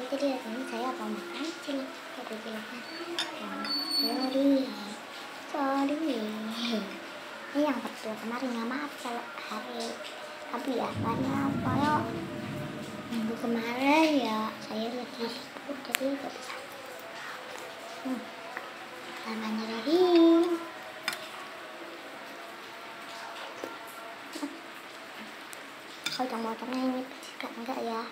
jadi hari ini saya mau makan cilok. Ada ciloknya. Sorry. Ini yang betul kemarin, ya maaf kalau hari kebiasaannya kalau minggu kemarin ya saya lagi sibuk jadi nggak bisa. Bismillahirrahmanirrahim. Potong-potongnya ini juga enggak ya.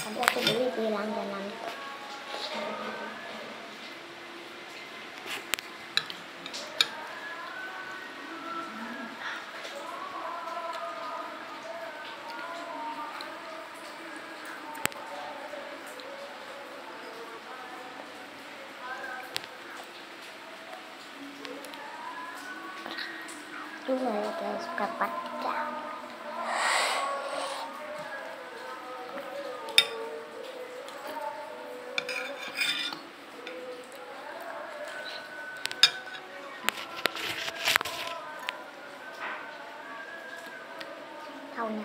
Tadi aku beli di langganan. Saya suka padang. Tahunya.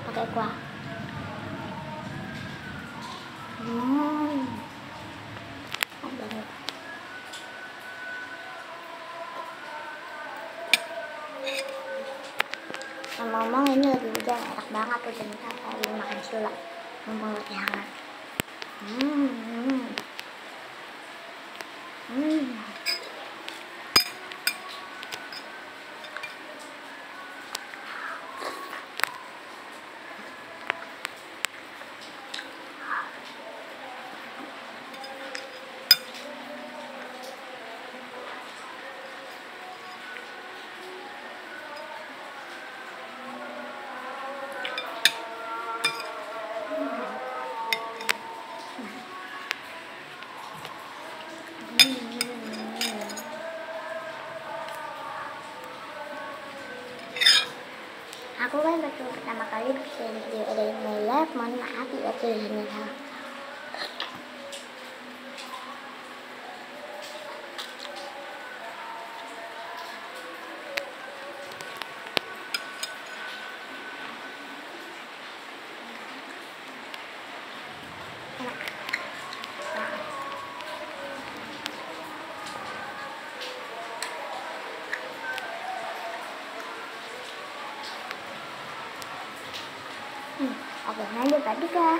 Pakai kuah. Ngomong-ngomong ini lagi hujan, enak banget tuh ternyata saya makan cilok mumpung lagi hangat. Aku kan baru pertama kali bikin video dari live, mohon maaf ya tulisannya. Oke, lanjut tadi kah?